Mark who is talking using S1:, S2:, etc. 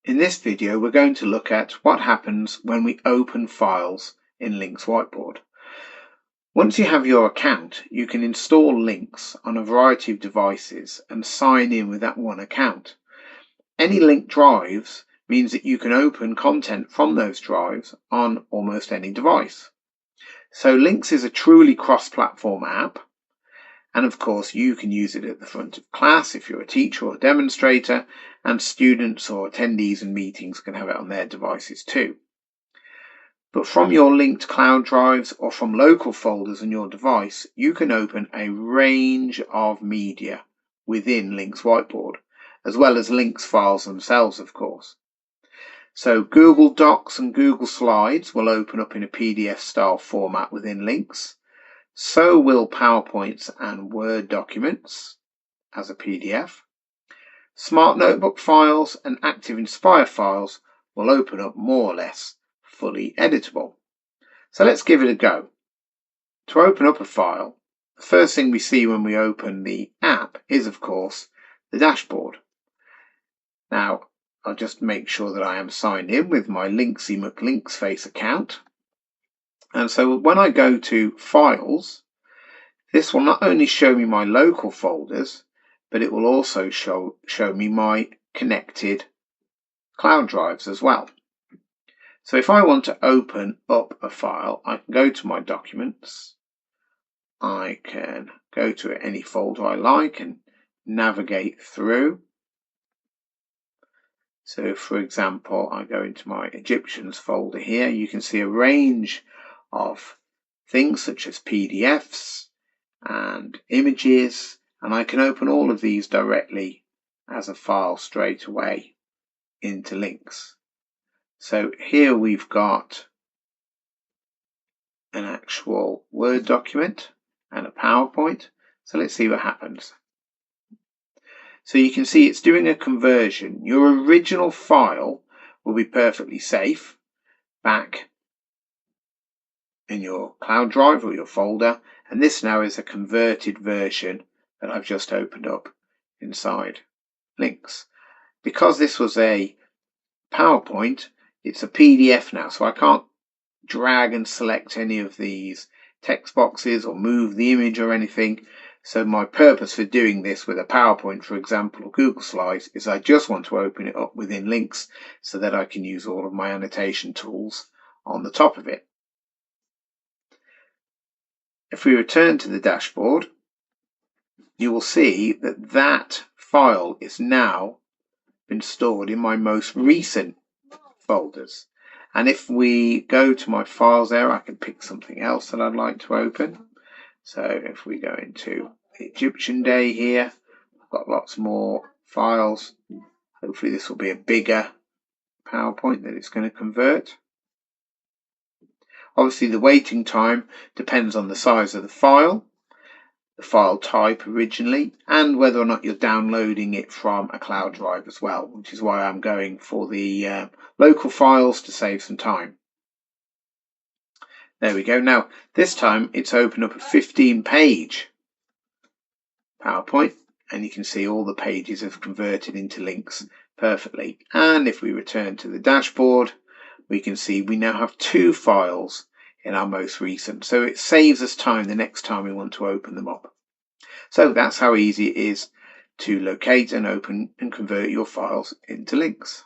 S1: In this video, we're going to look at what happens when we open files in LYNX Whiteboard. Once you have your account, you can install LYNX on a variety of devices and sign in with that one account. Any linked drives means that you can open content from those drives on almost any device. So LYNX is a truly cross-platform app. And of course, you can use it at the front of class if you're a teacher or a demonstrator, and students or attendees in meetings can have it on their devices too. But from your linked cloud drives or from local folders on your device, you can open a range of media within LYNX Whiteboard, as well as LYNX files themselves, of course. So Google Docs and Google Slides will open up in a PDF style format within LYNX. So will PowerPoints and Word documents as a PDF. Smart Notebook files and Active Inspire files will open up more or less fully editable. So let's give it a go. To open up a file, the first thing we see when we open the app is, of course, the dashboard. Now, I'll just make sure that I am signed in with my LYNX account. And so when I go to Files, this will not only show me my local folders, but it will also show me my connected cloud drives as well. So if I want to open up a file, I can go to my documents. I can go to any folder I like and navigate through. So for example, I go into my Egyptians folder here. You can see a range of things such as PDFs and images, and I can open all of these directly as a file straight away into LYNX. So here we've got an actual Word document and a PowerPoint. So let's see what happens. So you can see it's doing a conversion. Your original file will be perfectly safe back in your cloud drive or your folder, and this now is a converted version that I've just opened up inside LYNX. Because this was a PowerPoint, it's a PDF now, so I can't drag and select any of these text boxes or move the image or anything. So my purpose for doing this with a PowerPoint, for example, or Google Slides, is I just want to open it up within LYNX so that I can use all of my annotation tools on the top of it. If we return to the dashboard, you will see that that file is now been stored in my most recent folders. And if we go to my files there, I can pick something else that I'd like to open. So if we go into Egyptian Day here, I've got lots more files. Hopefully this will be a bigger PowerPoint that it's going to convert. Obviously the waiting time depends on the size of the file type originally, and whether or not you're downloading it from a cloud drive as well, which is why I'm going for the local files to save some time. There we go. Now this time it's opened up a 15-page PowerPoint, and you can see all the pages have converted into LYNX perfectly. And if we return to the dashboard, we can see we now have 2 files in our most recent, so it saves us time the next time we want to open them up. So that's how easy it is to locate and open and convert your files into LYNX.